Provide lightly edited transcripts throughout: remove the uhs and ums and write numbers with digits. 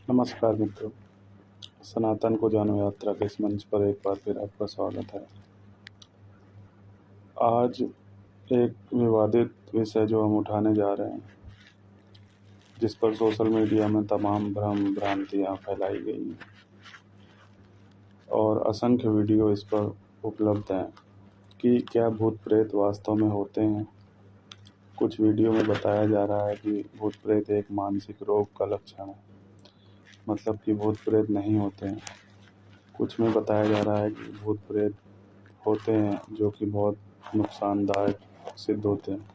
नमस्कार मित्रों, सनातन को जानो यात्रा के इस मंच पर एक बार फिर आपका स्वागत है। आज एक विवादित विषय जो हम उठाने जा रहे हैं, जिस पर सोशल मीडिया में तमाम भ्रम भ्रांतियाँ फैलाई गई हैं और असंख्य वीडियो इस पर उपलब्ध हैं कि क्या भूत प्रेत वास्तव में होते हैं। कुछ वीडियो में बताया जा रहा है कि भूत प्रेत एक मानसिक रोग का लक्षण है, मतलब कि भूत प्रेत नहीं होते हैं। कुछ में बताया जा रहा है कि भूत प्रेत होते हैं जो कि बहुत नुकसानदायक सिद्ध होते हैं।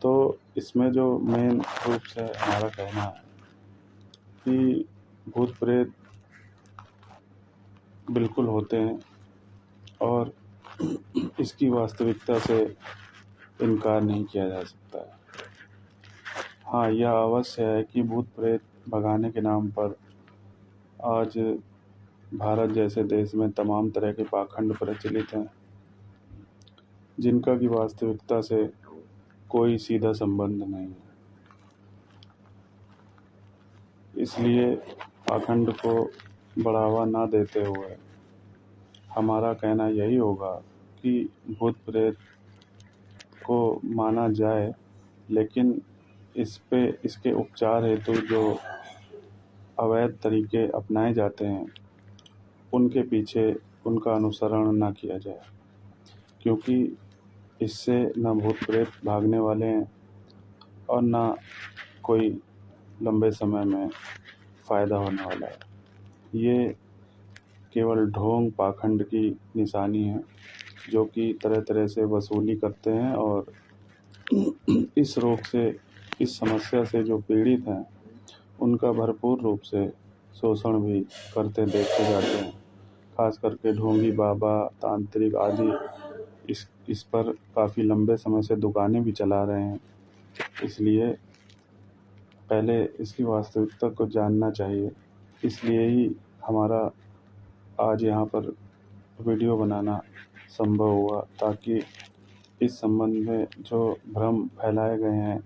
तो इसमें जो मेन रूप से हमारा कहना है कि भूत प्रेत बिल्कुल होते हैं और इसकी वास्तविकता से इनकार नहीं किया जा सकता है। हाँ, यह अवश्य है कि भूत प्रेत भगाने के नाम पर आज भारत जैसे देश में तमाम तरह के पाखंड प्रचलित हैं, जिनका कि वास्तविकता से कोई सीधा संबंध नहीं है। इसलिए पाखंड को बढ़ावा ना देते हुए हमारा कहना यही होगा कि भूत प्रेत को माना जाए, लेकिन इसके उपचार हेतु जो अवैध तरीके अपनाए जाते हैं उनके पीछे उनका अनुसरण ना किया जाए, क्योंकि इससे न भूत प्रेत भागने वाले हैं और ना कोई लंबे समय में फ़ायदा होने वाला है। ये केवल ढोंग पाखंड की निशानी है, जो कि तरह तरह से वसूली करते हैं और इस रोग से, इस समस्या से जो पीड़ित हैं उनका भरपूर रूप से शोषण भी करते देखे जाते हैं। खास करके ढोंगी बाबा, तांत्रिक आदि इस पर काफ़ी लंबे समय से दुकानें भी चला रहे हैं। इसलिए पहले इसकी वास्तविकता को जानना चाहिए। इसलिए ही हमारा आज यहाँ पर वीडियो बनाना संभव हुआ, ताकि इस संबंध में जो भ्रम फैलाए गए हैं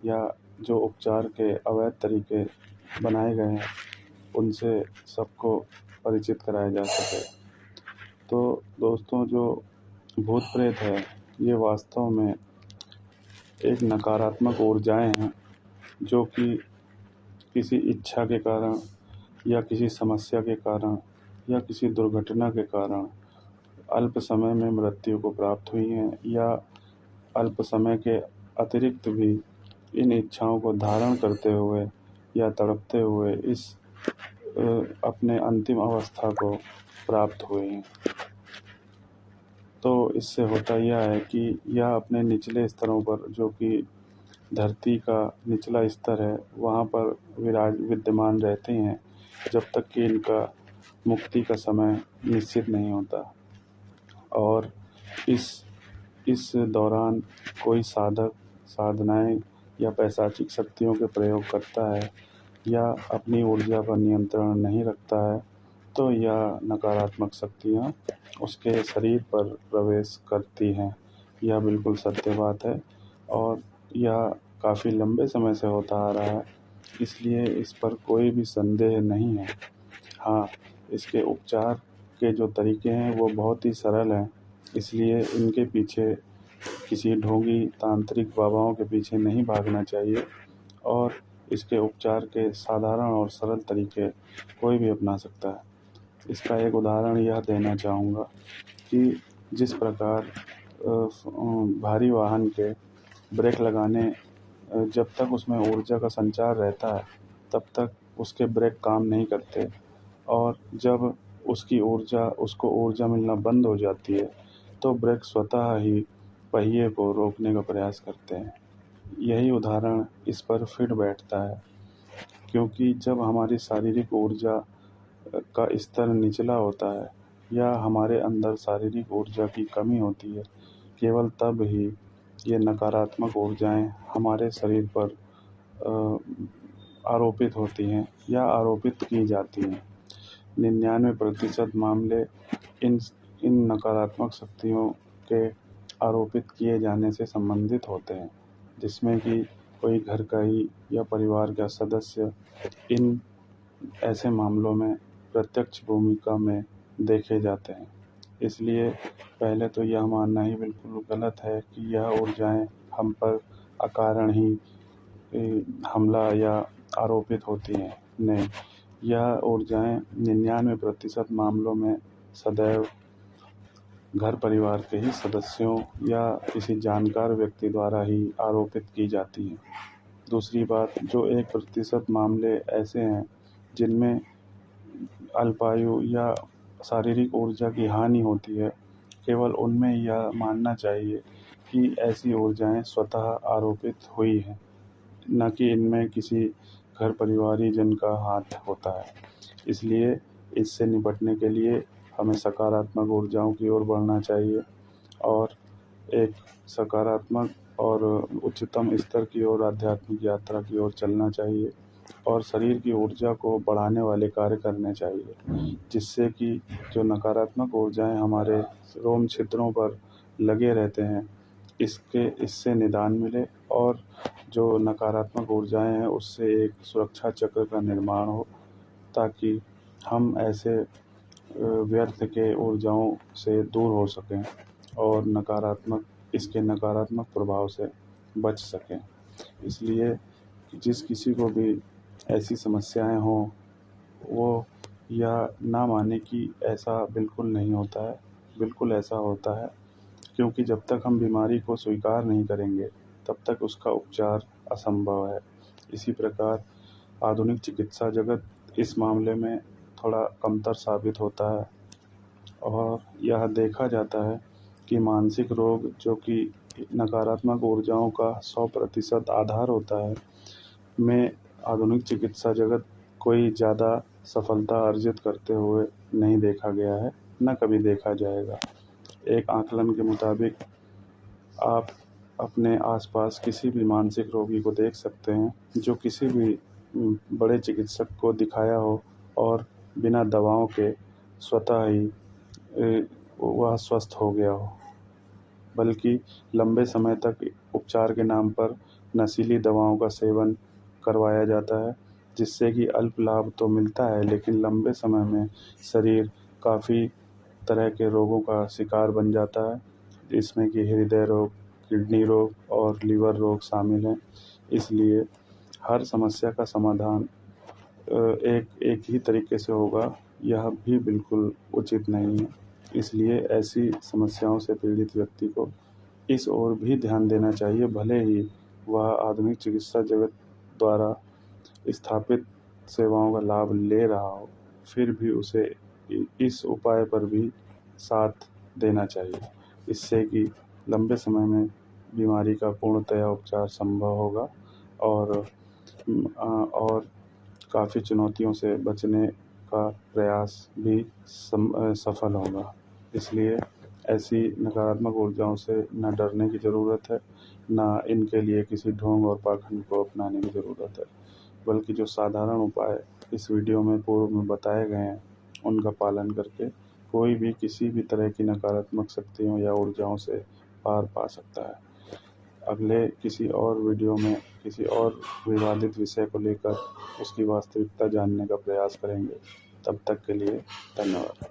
या जो उपचार के अवैध तरीके बनाए गए हैं उनसे सबको परिचित कराया जा सके। तो दोस्तों, जो भूत प्रेत है ये वास्तव में एक नकारात्मक ऊर्जाएं हैं, जो कि किसी इच्छा के कारण या किसी समस्या के कारण या किसी दुर्घटना के कारण अल्प समय में मृत्यु को प्राप्त हुई हैं, या अल्प समय के अतिरिक्त भी इन इच्छाओं को धारण करते हुए या तड़पते हुए इस अपने अंतिम अवस्था को प्राप्त हुए हैं। तो इससे होता यह है कि यह अपने निचले स्तरों पर, जो कि धरती का निचला स्तर है, वहाँ पर विद्यमान रहते हैं जब तक कि इनका मुक्ति का समय निश्चित नहीं होता। और इस दौरान कोई साधक साधनाएं या पैशाचिक शक्तियों के प्रयोग करता है या अपनी ऊर्जा पर नियंत्रण नहीं रखता है, तो यह नकारात्मक शक्तियाँ उसके शरीर पर प्रवेश करती हैं। यह बिल्कुल सत्य बात है और यह काफ़ी लंबे समय से होता आ रहा है, इसलिए इस पर कोई भी संदेह नहीं है। हाँ, इसके उपचार के जो तरीके हैं वो बहुत ही सरल हैं, इसलिए इनके पीछे किसी ढोंगी तांत्रिक बाबाओं के पीछे नहीं भागना चाहिए और इसके उपचार के साधारण और सरल तरीके कोई भी अपना सकता है। इसका एक उदाहरण यह देना चाहूँगा कि जिस प्रकार भारी वाहन के ब्रेक लगाने, जब तक उसमें ऊर्जा का संचार रहता है तब तक उसके ब्रेक काम नहीं करते, और जब उसको ऊर्जा मिलना बंद हो जाती है तो ब्रेक स्वतः ही पहिए को रोकने का प्रयास करते हैं। यही उदाहरण इस पर फिट बैठता है, क्योंकि जब हमारी शारीरिक ऊर्जा का स्तर निचला होता है या हमारे अंदर शारीरिक ऊर्जा की कमी होती है, केवल तब ही ये नकारात्मक ऊर्जाएं हमारे शरीर पर आरोपित होती हैं या आरोपित की जाती हैं। 99% मामले इन नकारात्मक शक्तियों के आरोपित किए जाने से संबंधित होते हैं, जिसमें कि कोई घर का ही या परिवार का सदस्य इन ऐसे मामलों में प्रत्यक्ष भूमिका में देखे जाते हैं। इसलिए पहले तो यह मानना ही बिल्कुल गलत है कि यह ऊर्जाएं हम पर अकारण ही हमला या आरोपित होती हैं। नहीं, यह ऊर्जाएं 99% मामलों में सदैव घर परिवार के ही सदस्यों या किसी जानकार व्यक्ति द्वारा ही आरोपित की जाती हैं। दूसरी बात, जो 1% मामले ऐसे हैं जिनमें अल्पायु या शारीरिक ऊर्जा की हानि होती है, केवल उनमें यह मानना चाहिए कि ऐसी ऊर्जाएं स्वतः आरोपित हुई हैं, न कि इनमें किसी घर परिवारीजन का हाथ होता है। इसलिए इससे निपटने के लिए हमें सकारात्मक ऊर्जाओं की ओर बढ़ना चाहिए और एक सकारात्मक और उच्चतम स्तर की ओर आध्यात्मिक यात्रा की ओर चलना चाहिए और शरीर की ऊर्जा को बढ़ाने वाले कार्य करने चाहिए, जिससे कि जो नकारात्मक ऊर्जाएं हमारे रोम छिद्रों पर लगे रहते हैं, इससे निदान मिले और जो नकारात्मक ऊर्जाएं हैं उससे एक सुरक्षा चक्र का निर्माण हो, ताकि हम ऐसे व्यर्थ के ऊर्जाओं से दूर हो सकें और इसके नकारात्मक प्रभाव से बच सकें। इसलिए जिस किसी को भी ऐसी समस्याएं हों, वो यह ना माने कि ऐसा बिल्कुल नहीं होता है। बिल्कुल ऐसा होता है, क्योंकि जब तक हम बीमारी को स्वीकार नहीं करेंगे तब तक उसका उपचार असंभव है। इसी प्रकार आधुनिक चिकित्सा जगत इस मामले में थोड़ा कमतर साबित होता है और यह देखा जाता है कि मानसिक रोग, जो कि नकारात्मक ऊर्जाओं का 100% आधार होता है, में आधुनिक चिकित्सा जगत कोई ज़्यादा सफलता अर्जित करते हुए नहीं देखा गया है, न कभी देखा जाएगा। एक आकलन के मुताबिक आप अपने आसपास किसी भी मानसिक रोगी को देख सकते हैं जो किसी भी बड़े चिकित्सक को दिखाया हो और बिना दवाओं के स्वतः ही वह स्वस्थ हो गया हो, बल्कि लंबे समय तक उपचार के नाम पर नशीली दवाओं का सेवन करवाया जाता है, जिससे कि अल्प लाभ तो मिलता है, लेकिन लंबे समय में शरीर काफ़ी तरह के रोगों का शिकार बन जाता है, इसमें कि हृदय रोग, किडनी रोग और लीवर रोग शामिल हैं। इसलिए हर समस्या का समाधान एक ही तरीके से होगा, यह भी बिल्कुल उचित नहीं है। इसलिए ऐसी समस्याओं से पीड़ित व्यक्ति को इस ओर भी ध्यान देना चाहिए, भले ही वह आधुनिक चिकित्सा जगत द्वारा स्थापित सेवाओं का लाभ ले रहा हो, फिर भी उसे इस उपाय पर भी साथ देना चाहिए। इससे कि लंबे समय में बीमारी का पूर्णतया उपचार संभव होगा और काफ़ी चुनौतियों से बचने का प्रयास भी सफल होगा। इसलिए ऐसी नकारात्मक ऊर्जाओं से न डरने की ज़रूरत है, न इनके लिए किसी ढोंग और पाखंड को अपनाने की ज़रूरत है, बल्कि जो साधारण उपाय इस वीडियो में पूर्व में बताए गए हैं, उनका पालन करके कोई भी किसी भी तरह की नकारात्मक शक्तियों या ऊर्जाओं से पार पा सकता है। अगले किसी और वीडियो में किसी और विवादित विषय को लेकर उसकी वास्तविकता जानने का प्रयास करेंगे। तब तक के लिए धन्यवाद।